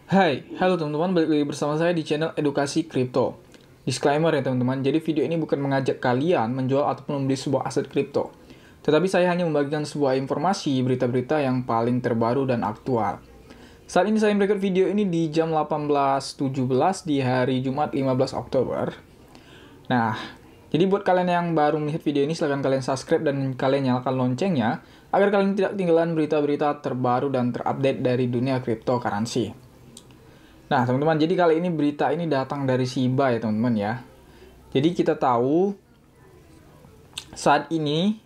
Hai, halo teman-teman, balik lagi bersama saya di channel Edukasi Kripto. Disclaimer ya teman-teman, jadi video ini bukan mengajak kalian menjual ataupun membeli sebuah aset kripto. Tetapi saya hanya membagikan sebuah informasi, berita-berita yang paling terbaru dan aktual. Saat ini saya merekod video ini di jam 18.17 di hari Jumat 15 Oktober. Nah, jadi buat kalian yang baru melihat video ini, silahkan kalian subscribe dan kalian nyalakan loncengnya, agar kalian tidak ketinggalan berita-berita terbaru dan terupdate dari dunia cryptocurrency. Nah, teman-teman, jadi kali ini berita ini datang dari Shiba ya, teman-teman ya. Jadi kita tahu saat ini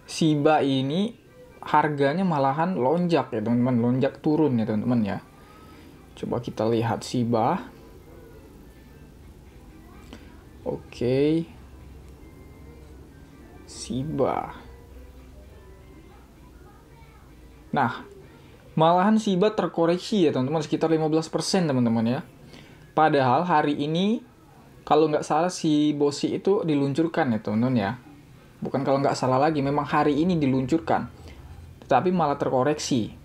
Shiba ini harganya malahan lonjak ya, teman-teman, lonjak turun ya, teman-teman ya. Coba kita lihat Shiba. Oke. Shiba. Nah, malahan Shiba terkoreksi ya teman-teman, sekitar 15% teman-teman ya. Padahal hari ini, kalau nggak salah si BOSI itu diluncurkan ya teman-teman ya. Bukan kalau nggak salah lagi, memang hari ini diluncurkan. Tetapi malah terkoreksi.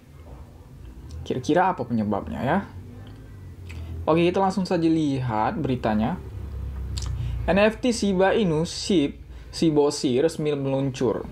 Kira-kira apa penyebabnya ya? Oke, kita langsung saja lihat beritanya. NFT Shiba Inu SHIB SHIBOSI resmi meluncur.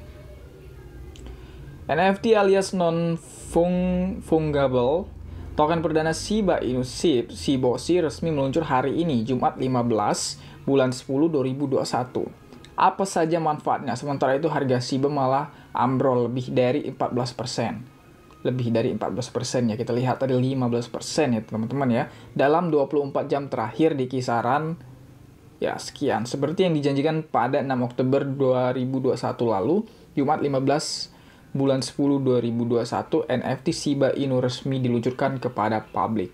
NFT alias non-fungible token perdana Shiba Inu SHIB SHIBOSI resmi meluncur hari ini, Jumat 15 bulan 10 2021. Apa saja manfaatnya? Sementara itu harga Shiba malah ambrol lebih dari 14%. Lebih dari 14% ya. Kita lihat tadi 15% ya teman-teman ya. Dalam 24 jam terakhir di kisaran ya sekian. Seperti yang dijanjikan pada 6 Oktober 2021 lalu, Jumat 15 bulan 10 2021, NFT Shiba Inu resmi diluncurkan kepada publik.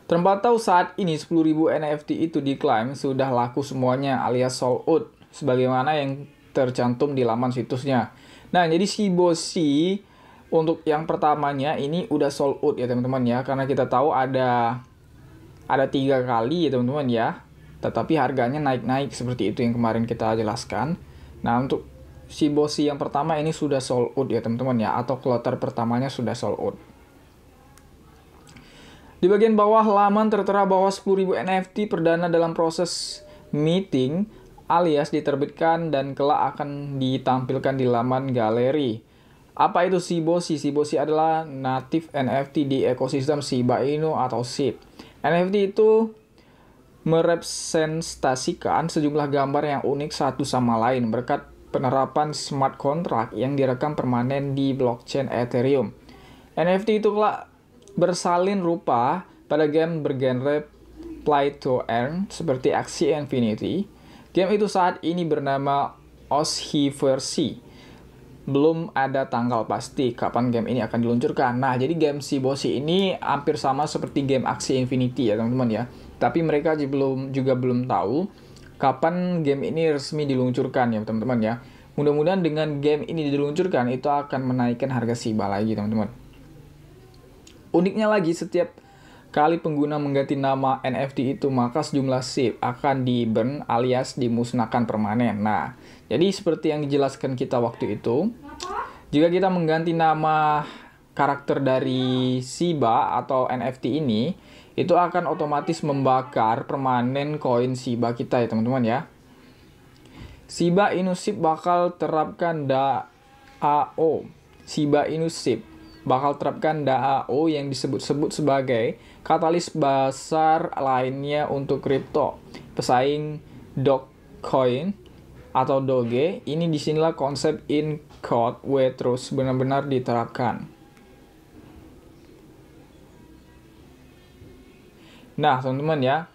Terpantau saat ini 10.000 NFT itu diklaim sudah laku semuanya alias sold out, sebagaimana yang tercantum di laman situsnya. Nah, jadi SHIBOSI untuk yang pertamanya ini udah sold out ya teman-teman ya, karena kita tahu ada 3 kali ya teman-teman ya, tetapi harganya naik-naik seperti itu yang kemarin kita jelaskan. Nah, untuk SHIBOSI yang pertama ini sudah sold out ya teman-teman ya, atau kloter pertamanya sudah sold out. Di bagian bawah laman tertera bahwa 10.000 NFT perdana dalam proses meeting alias diterbitkan dan kelak akan ditampilkan di laman galeri. Apa itu SHIBOSI? SHIBOSI adalah native NFT di ekosistem Shiba Inu atau SHIB. NFT itu merepresentasikan sejumlah gambar yang unik satu sama lain berkat penerapan smart contract yang direkam permanen di blockchain Ethereum. NFT itu kelak bersalin rupa pada game bergenre play to earn seperti Axie Infinity. Game itu saat ini bernama Oshiverse. Belum ada tanggal pasti kapan game ini akan diluncurkan. Nah, jadi game SHIBOSI ini hampir sama seperti game Axie Infinity ya teman-teman ya. Tapi mereka juga belum tahu kapan game ini resmi diluncurkan ya teman-teman ya. Mudah-mudahan dengan game ini diluncurkan itu akan menaikkan harga Shiba lagi teman-teman. Uniknya lagi, setiap kali pengguna mengganti nama NFT itu maka sejumlah SHIB akan di-burn alias dimusnahkan permanen. Nah, jadi seperti yang dijelaskan kita waktu itu, jika kita mengganti nama karakter dari Shiba atau NFT ini, itu akan otomatis membakar permanen koin Shiba kita ya teman-teman ya. Shiba Inu SHIB bakal terapkan DAO. Shiba Inu SHIB bakal terapkan DAO yang disebut-sebut sebagai katalis besar lainnya untuk kripto. Pesaing Dogecoin atau Doge, ini disinilah konsep in code way terus benar-benar diterapkan. Nah, teman-teman ya.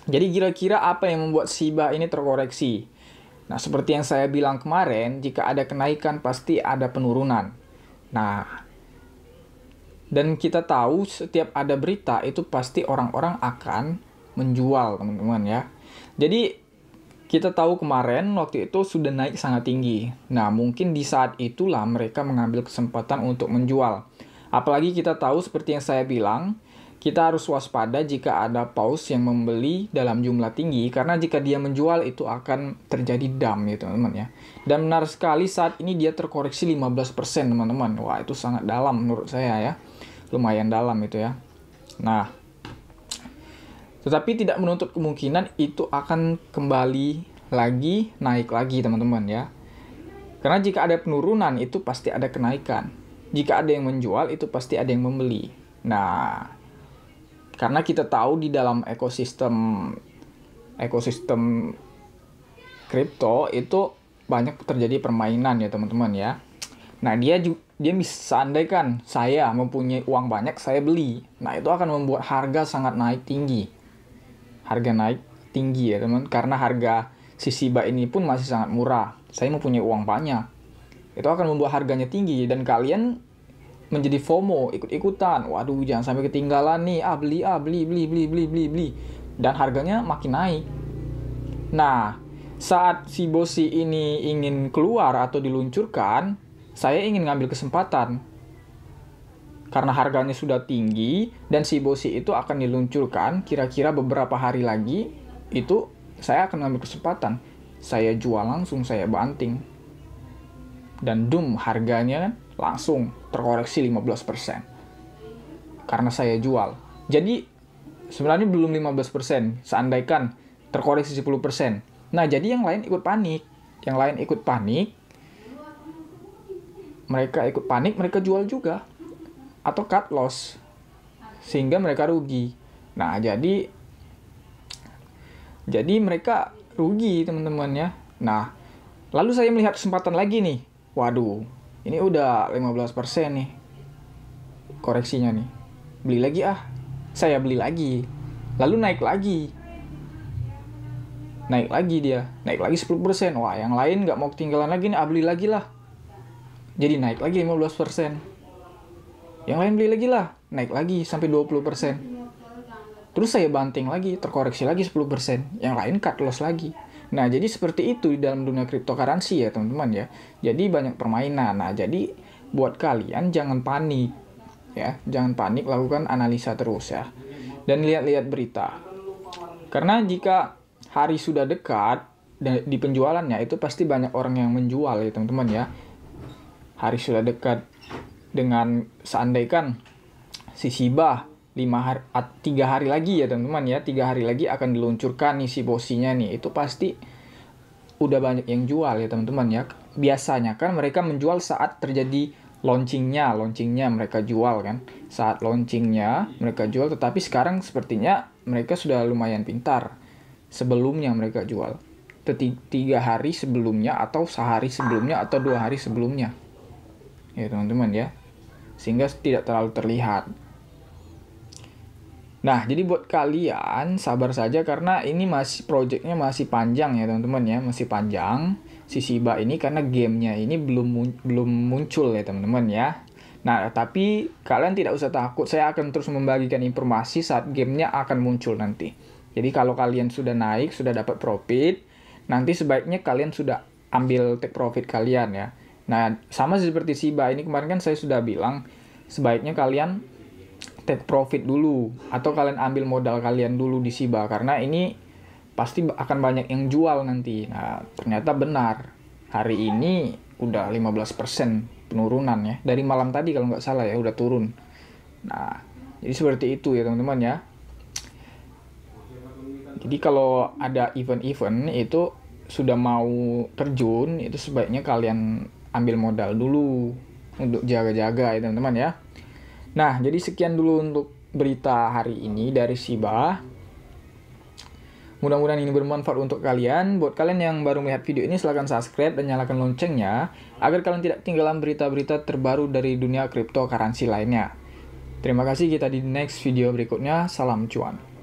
Jadi kira-kira apa yang membuat Shiba ini terkoreksi? Nah, seperti yang saya bilang kemarin, jika ada kenaikan pasti ada penurunan. Nah, dan kita tahu setiap ada berita itu pasti orang-orang akan menjual, teman-teman ya. Jadi kita tahu kemarin waktu itu sudah naik sangat tinggi. Nah, mungkin di saat itulah mereka mengambil kesempatan untuk menjual. Apalagi kita tahu seperti yang saya bilang, kita harus waspada jika ada paus yang membeli dalam jumlah tinggi, karena jika dia menjual itu akan terjadi dump ya teman-teman ya. Dan benar sekali saat ini dia terkoreksi 15% teman-teman. Wah, itu sangat dalam menurut saya ya. lumayan dalam itu ya. Nah, tetapi tidak menutup kemungkinan itu akan kembali lagi naik lagi teman-teman ya. Karena jika ada penurunan itu pasti ada kenaikan. Jika ada yang menjual itu pasti ada yang membeli. Nah, karena kita tahu di dalam ekosistem kripto itu banyak terjadi permainan ya teman-teman ya. Nah, dia bisa, andaikan saya mempunyai uang banyak, saya beli. Nah, itu akan membuat harga sangat naik tinggi. Harga naik tinggi ya teman, karena harga si Shiba ini pun masih sangat murah. Saya mempunyai uang banyak. Itu akan membuat harganya tinggi dan kalian menjadi FOMO, ikut-ikutan. Waduh, jangan sampai ketinggalan nih. Beli. Dan harganya makin naik. Nah, saat si Bosi ini ingin keluar atau diluncurkan, saya ingin ngambil kesempatan. Karena harganya sudah tinggi dan si Bosi itu akan diluncurkan kira-kira beberapa hari lagi, itu saya akan ngambil kesempatan. Saya jual langsung, saya banting. Dan harganya langsung terkoreksi 15%. Karena saya jual. Jadi sebenarnya belum 15%, seandaikan terkoreksi 10%. Nah, jadi yang lain ikut panik. Mereka ikut panik, mereka jual juga. Atau cut loss. Sehingga mereka rugi. Nah, jadi mereka rugi teman-teman ya. Nah, lalu saya melihat kesempatan lagi nih. Waduh, ini udah 15% nih koreksinya nih. Beli lagi ah. Saya beli lagi. Lalu naik lagi dia. Naik lagi 10%. Wah, yang lain nggak mau ketinggalan lagi nih. Beli lagi lah. Jadi naik lagi 15%. Yang lain beli lagi lah. Naik lagi sampai 20%. Terus saya banting lagi, terkoreksi lagi 10%. Yang lain cut loss lagi. Nah, jadi seperti itu di dalam dunia cryptocurrency ya teman-teman ya. Jadi banyak permainan. Nah, jadi buat kalian jangan panik ya. Jangan panik, lakukan analisa terus ya. Dan lihat-lihat berita. Karena jika hari sudah dekat di penjualannya itu pasti banyak orang yang menjual ya teman-teman ya. Hari sudah dekat dengan seandaikan si Shiba 3 hari lagi ya teman-teman ya, 3 hari lagi akan diluncurkan nih si Bosinya nih, itu pasti udah banyak yang jual ya teman-teman ya. Biasanya kan mereka menjual saat terjadi launchingnya mereka jual kan, saat launchingnya mereka jual. Tetapi sekarang sepertinya mereka sudah lumayan pintar, sebelumnya mereka jual 3 hari sebelumnya atau sehari sebelumnya atau 2 hari sebelumnya ya teman-teman ya, sehingga tidak terlalu terlihat. Nah, jadi buat kalian sabar saja karena ini projectnya masih panjang ya teman-teman ya, masih panjang si Shiba ini karena gamenya ini belum muncul ya teman-teman ya. Nah, tapi kalian tidak usah takut, saya akan terus membagikan informasi saat gamenya akan muncul nanti. Jadi kalau kalian sudah naik, sudah dapat profit, nanti sebaiknya kalian sudah ambil take profit kalian ya. Nah, sama seperti Shiba ini kemarin kan saya sudah bilang, sebaiknya kalian take profit dulu atau kalian ambil modal kalian dulu di Shiba karena ini pasti akan banyak yang jual nanti. Nah, ternyata benar. Hari ini udah 15% penurunan ya. Dari malam tadi kalau nggak salah ya udah turun. Nah, jadi seperti itu ya teman-teman ya. Jadi kalau ada event-event itu sudah mau terjun, itu sebaiknya kalian ambil modal dulu untuk jaga-jaga ya teman-teman ya. Nah, jadi sekian dulu untuk berita hari ini dari Shiba. Mudah-mudahan ini bermanfaat untuk kalian. Buat kalian yang baru melihat video ini, silahkan subscribe dan nyalakan loncengnya agar kalian tidak ketinggalan berita-berita terbaru dari dunia cryptocurrency lainnya. Terima kasih, kita di next video berikutnya. Salam cuan.